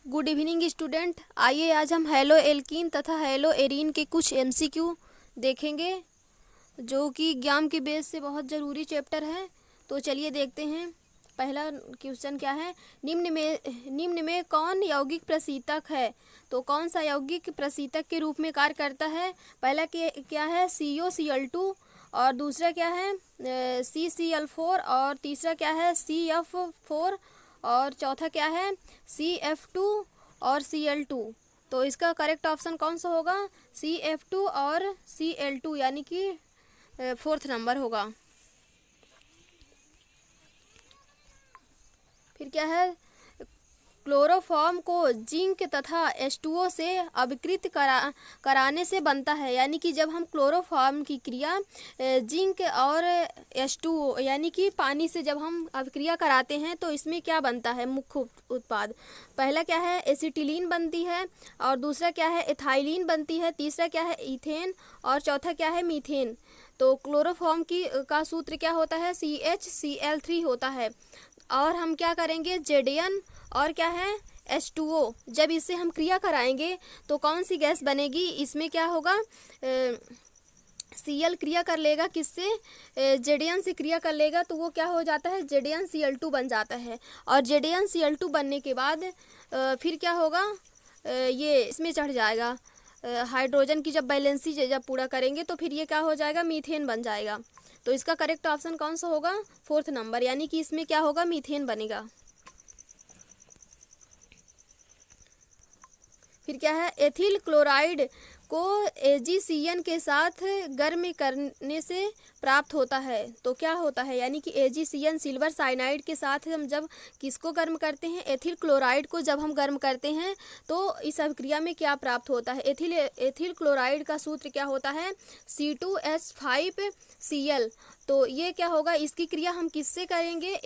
Good evening student. आइए आज हम हेलो एल्कीन तथा हेलो एरीन के कुछ एमसीक्यू देखेंगे जो कि ज्ञान के बेस से बहुत ज़रूरी चैप्टर है। तो चलिए देखते हैं। पहला क्वेश्चन क्या है, निम्न में कौन यौगिक प्रशीतक है? तो कौन सा यौगिक प्रशीतक के रूप में कार्य करता है? पहला क्या है COCl2, और दूसरा क्या है CCl4, और तीसरा क्या है CF4, और चौथा क्या है CF2 और Cl2। तो इसका करेक्ट ऑप्शन कौन सा होगा? CF2 और Cl2 यानी कि फोर्थ नंबर होगा। फिर क्या है, क्लोरोफॉर्म को जिंक तथा H2O से अभिकृत कराने से बनता है। यानी कि जब हम क्लोरोफॉर्म की क्रिया जिंक और H2O यानी कि पानी से जब हम अभिक्रिया कराते हैं तो इसमें क्या बनता है मुख्य उत्पाद? पहला क्या है एसिटिलीन बनती है, और दूसरा क्या है एथाइलिन बनती है, तीसरा क्या है इथेन, और चौथा क्या है मीथेन। तो क्लोरोफॉर्म का सूत्र क्या होता है CHCl3 होता है। और हम क्या करेंगे Zn और क्या है H2O, जब इससे हम क्रिया कराएंगे तो कौन सी गैस बनेगी? इसमें क्या होगा Cl क्रिया कर लेगा किससे? Zn से क्रिया कर लेगा तो वो क्या हो जाता है ZnCl2 बन जाता है। और ZnCl2 बनने के बाद फिर क्या होगा, ये इसमें चढ़ जाएगा हाइड्रोजन की जब बैलेंसी जब पूरा करेंगे तो फिर ये क्या हो जाएगा मीथेन बन जाएगा। तो इसका करेक्ट ऑप्शन कौन सा होगा? फोर्थ नंबर, यानी कि इसमें क्या होगा मीथेन बनेगा। फिर क्या है एथिल क्लोराइड को AgCN के साथ गर्म करने से प्राप्त होता है। तो क्या होता है, यानी कि AgCN सिल्वर साइनाइड के साथ हम जब किसको गर्म करते हैं? एथिल क्लोराइड को जब हम गर्म करते हैं तो इस अभिक्रिया में क्या प्राप्त होता है? एथिल क्लोराइड का सूत्र क्या होता है C2H5Cl। तो ये क्या होगा, इसकी क्रिया हम किससे करेंगे?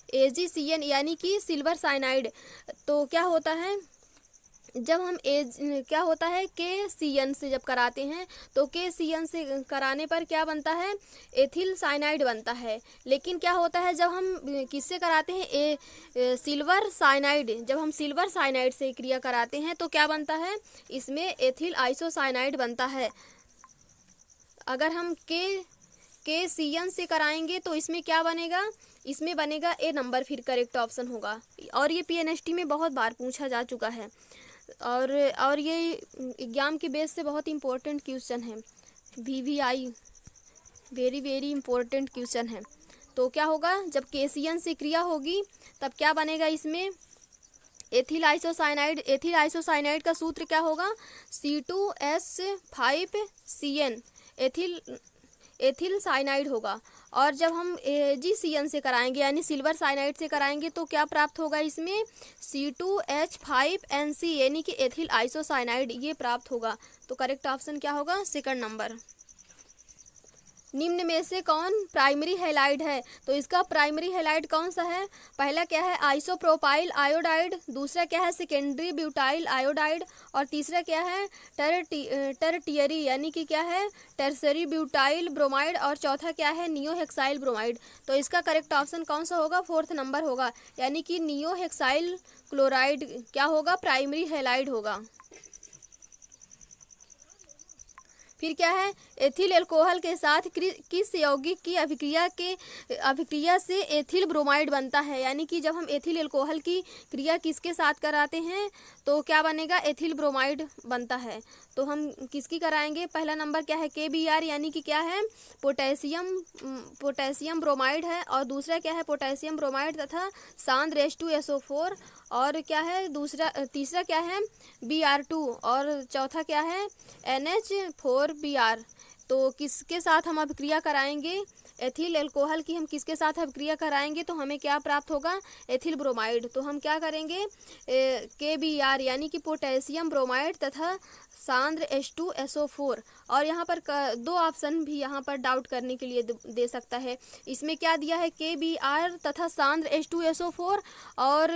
AgCN यानी कि सिल्वर साइनाइड। तो क्या होता है जब हम क्या होता है KCN से जब कराते हैं तो KCN से कराने पर क्या बनता है? एथिल साइनाइड बनता है। लेकिन क्या होता है जब हम किससे कराते हैं सिल्वर साइनाइड, जब हम सिल्वर साइनाइड से क्रिया कराते हैं तो क्या बनता है? इसमें एथिल आइसोसाइनाइड बनता है। अगर हम KCN से कराएंगे तो इसमें क्या बनेगा? इसमें बनेगा A नंबर, फिर करेक्ट ऑप्शन होगा। और ये PNST में बहुत बार पूछा जा चुका है और ये एग्जाम के बेस से बहुत इम्पोर्टेंट क्वेश्चन है। VVI very very important question है। तो क्या होगा जब KCN से क्रिया होगी तब क्या बनेगा? इसमें एथिल आइसोसाइनाइड का सूत्र क्या होगा? C2H5CN एथिल साइनाइड होगा। और जब हम AgCN से कराएंगे यानी सिल्वर साइनाइड से कराएंगे तो क्या प्राप्त होगा? इसमें C2H5NC यानी कि एथिल आइसोसाइनाइड ये प्राप्त होगा। तो करेक्ट ऑप्शन क्या होगा? Second number. निम्न में से कौन प्राइमरी हैलाइड है? तो इसका प्राइमरी हैलाइड कौन सा है? पहला क्या है आइसोप्रोपाइल आयोडाइड, दूसरा क्या है सेकेंडरी ब्यूटाइल आयोडाइड, और तीसरा क्या है टर्टियरी यानी कि क्या है टर्सरी ब्यूटाइल ब्रोमाइड, और चौथा क्या है नियोहेक्साइल ब्रोमाइड। तो इसका करेक्ट ऑप्शन कौन सा होगा? फोर्थ नंबर होगा, यानी कि नियोहेक्साइल क्लोराइड क्या होगा? प्राइमरी हैलाइड होगा। फिर क्या है एथिल अल्कोहल के साथ किस यौगिक की अभिक्रिया से एथिल ब्रोमाइड बनता है? यानी कि जब हम एथिल अल्कोहल की क्रिया किसके साथ कराते हैं तो क्या बनेगा? एथिल ब्रोमाइड बनता है। तो हम किसकी कराएंगे? पहला नंबर क्या है KBr यानी कि क्या है पोटेशियम ब्रोमाइड है, और दूसरा क्या है पोटेशियम ब्रोमाइड तथा सांद्र H2SO4, और क्या है तीसरा क्या है Br2, और चौथा क्या है NH4Br। तो किसके साथ हम अभिक्रिया कराएंगे? एथिल अल्कोहल की हम किसके साथ अभिक्रिया कराएंगे तो हमें क्या प्राप्त होगा? Ethyl bromide. तो हम क्या करेंगे KBr यानी कि पोटेशियम ब्रोमाइड तथा सांद्र H2SO4। और यहाँ पर दो ऑप्शन भी यहाँ पर डाउट करने के लिए दे सकता है। इसमें क्या दिया है, KBr तथा सांद्र H2SO4, और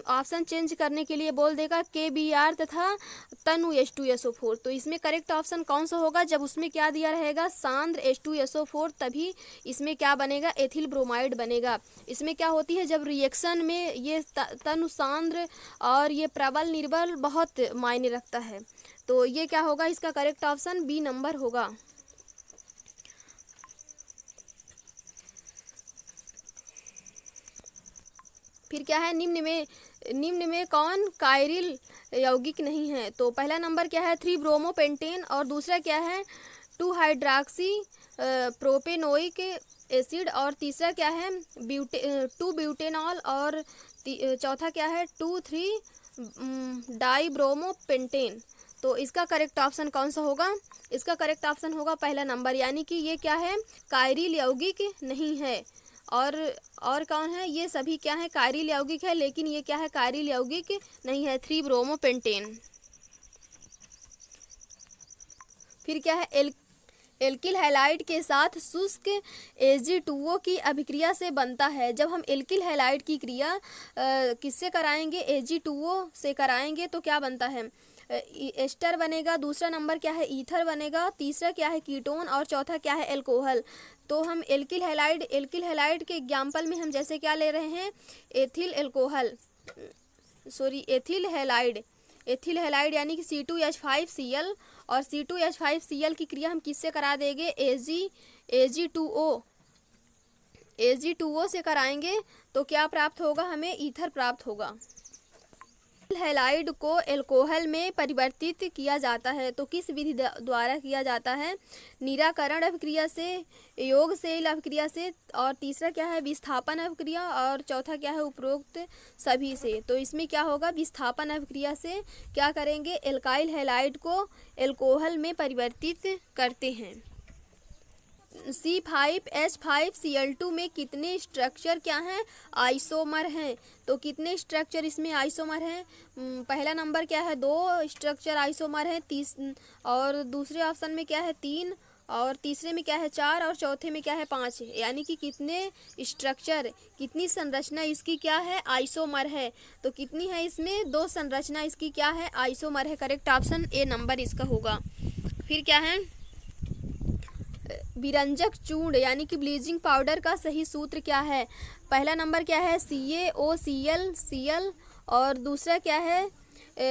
ऑप्शन चेंज करने के लिए बोल देगा KBr तथा तनु H2SO4। तो इसमें करेक्ट ऑप्शन कौन सा होगा, जब उसमें क्या दिया रहेगा सांद्र H2SO4, तभी इसमें क्या बनेगा, एथिल ब्रोमाइड बनेगा। इसमें क्या होती है, जब रिएक्शन में ये तनु सांद्र और ये प्रबल निर्बल बहुत मायने रखता है। तो ये क्या होगा, इसका करेक्ट ऑप्शन बी नंबर होगा। फिर क्या है, निम्न में कौन कायरिल यौगिक नहीं है। तो पहला नंबर क्या है, 3-ब्रोमोपेंटेन, और दूसरा क्या है 2-हाइड्रॉक्सी प्रोपेनोइक एसिड, और तीसरा क्या है 2-ब्यूटेनॉल, और चौथा क्या है 2,3-डाइब्रोमोपेंटेन। तो इसका करेक्ट ऑप्शन कौन सा होगा, इसका करेक्ट ऑप्शन होगा पहला नंबर, यानी कि ये क्या है, कायरिल यौगिक नहीं है। और कौन है, ये सभी क्या है, कायरिल यौगिक है, लेकिन ये क्या है, कायरिल यौगिक नहीं है, 3-ब्रोमोपेंटेन। फिर क्या है, एल्किल हैलाइड के साथ शुष्क Ag2O की अभिक्रिया से बनता है। जब हम एल्किल हैलाइड की क्रिया किससे कराएंगे, Ag2O से कराएंगे, तो क्या बनता है, एस्टर बनेगा, दूसरा नंबर क्या है ईथर बनेगा, तीसरा क्या है कीटोन, और चौथा क्या है एल्कोहल। तो हम एल्किल हैलाइड के एग्जाम्पल में हम जैसे क्या ले रहे हैं, एथिल हैलाइड यानी कि C2H5Cl, और C2H5Cl की क्रिया हम किससे करा देंगे, Ag2O से कराएंगे, तो क्या प्राप्त होगा, हमें ईथर प्राप्त होगा। हैलाइड को एल्कोहल में परिवर्तित किया जाता है, तो किस विधि द्वारा किया जाता है, निराकरण अभिक्रिया से, योगशैल अभिक्रिया से, और तीसरा क्या है विस्थापन अभिक्रिया, और चौथा क्या है उपरोक्त सभी से। तो इसमें क्या होगा, विस्थापन अभिक्रिया से क्या करेंगे, एल्काइल हैलाइड को एल्कोहल में परिवर्तित करते हैं। C5H5Cl2 में कितने स्ट्रक्चर क्या हैं, आइसोमर हैं। तो कितने स्ट्रक्चर इसमें आइसोमर हैं, पहला नंबर क्या है 2 स्ट्रक्चर आइसोमर हैं, और दूसरे ऑप्शन में क्या है 3, और तीसरे में क्या है 4, और चौथे में क्या है 5। यानी कि कितने स्ट्रक्चर, कितनी संरचना इसकी क्या है, आइसोमर है। तो कितनी है इसमें, 2 संरचना इसकी क्या है, आइसोमर है। करेक्ट ऑप्शन ए नंबर इसका होगा। फिर क्या है, विरंजक चूर्ण यानी कि ब्लीचिंग पाउडर का सही सूत्र क्या है। पहला नंबर क्या है CaOCl, और दूसरा क्या है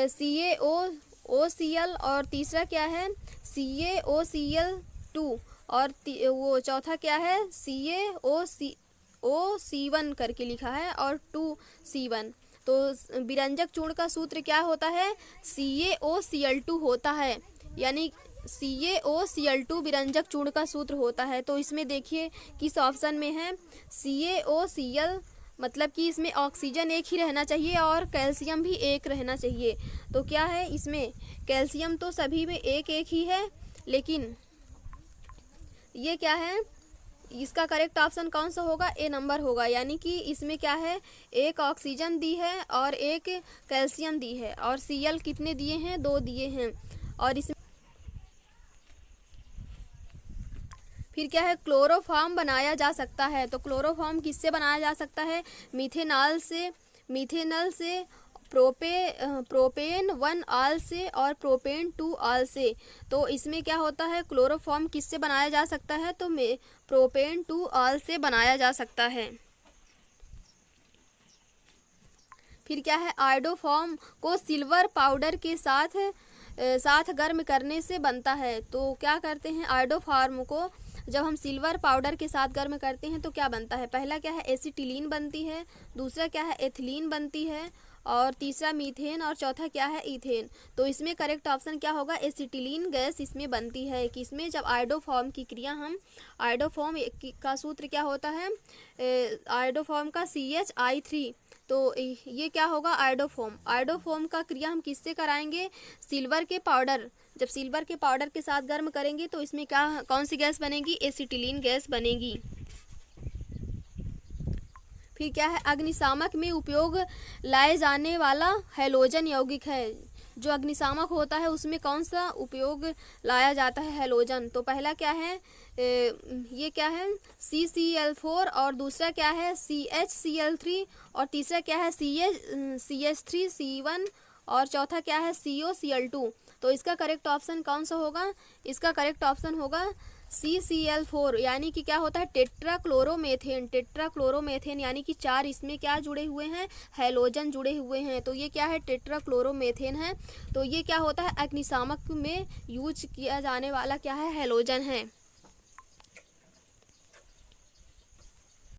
CaOCl, और तीसरा क्या है CaOCl2, और वो चौथा क्या है CaOC1 करके लिखा है, और 2C1। तो विरंजक चूर्ण का सूत्र क्या होता है, CaOCl2 होता है, यानी CaOCl2 विरंजक चूर्ण का सूत्र होता है। तो इसमें देखिए किस ऑप्शन में है CaOCl, मतलब कि इसमें ऑक्सीजन एक ही रहना चाहिए और कैल्शियम भी एक रहना चाहिए। तो क्या है इसमें, कैल्शियम तो सभी में एक एक ही है, लेकिन ये क्या है, इसका करेक्ट ऑप्शन कौन सा होगा, ए नंबर होगा। यानी कि इसमें क्या है, एक ऑक्सीजन दी है और एक कैल्शियम दी है, और Cl कितने दिए हैं, 2 दिए हैं। और इसमें फिर क्या है, क्लोरोफॉर्म बनाया जा सकता है। तो क्लोरोफॉर्म किससे बनाया जा सकता है, मिथेनॉल से, प्रोपेन 1 ऑल से, और प्रोपेन 2 ऑल से। तो इसमें क्या होता है, क्लोरोफॉर्म किससे बनाया जा सकता है, तो प्रोपेन 2 ऑल से बनाया जा सकता है। फिर क्या है, आयोडोफॉर्म को सिल्वर पाउडर के साथ गर्म करने से बनता है। तो क्या करते हैं, आयोडोफॉर्म को जब हम सिल्वर पाउडर के साथ गर्म करते हैं तो क्या बनता है, पहला क्या है एसिटिलीन बनती है, दूसरा क्या है एथिलीन बनती है, और तीसरा मीथेन, और चौथा क्या है ईथेन। तो इसमें करेक्ट ऑप्शन क्या होगा, एसिटिलीन गैस इसमें बनती है। किसमें, जब आयोडोफॉर्म की क्रिया हम, आयोडोफॉर्म का सूत्र क्या होता है, आयोडोफॉर्म का CH3। तो ये क्या होगा, आयोडोफॉर्म का क्रिया हम किससे कराएंगे, सिल्वर के पाउडर, जब सिल्वर के पाउडर के साथ गर्म करेंगे तो इसमें क्या, कौन सी गैस बनेगी, एसिटिलीन गैस बनेगी। फिर क्या है, अग्निशामक में उपयोग लाए जाने वाला हैलोजन यौगिक है। जो अग्निशामक होता है उसमें कौन सा उपयोग लाया जाता है हैलोजन। तो पहला क्या है, ये क्या है CCl4, और दूसरा क्या है CHCl3, और तीसरा क्या है CH3C1, और चौथा क्या है COCl2। तो इसका करेक्ट ऑप्शन कौन सा होगा, इसका करेक्ट ऑप्शन होगा CCl4, यानी कि क्या होता है टेट्राक्लोरोमेथेन। टेट्राक्लोरोमेथेन यानी कि 4 इसमें क्या जुड़े हुए हैं, हैलोजन जुड़े हुए हैं। तो ये क्या है टेट्राक्लोरोमेथेन है। तो ये क्या होता है अग्निशामक में यूज किया जाने वाला क्या है हैलोजन है।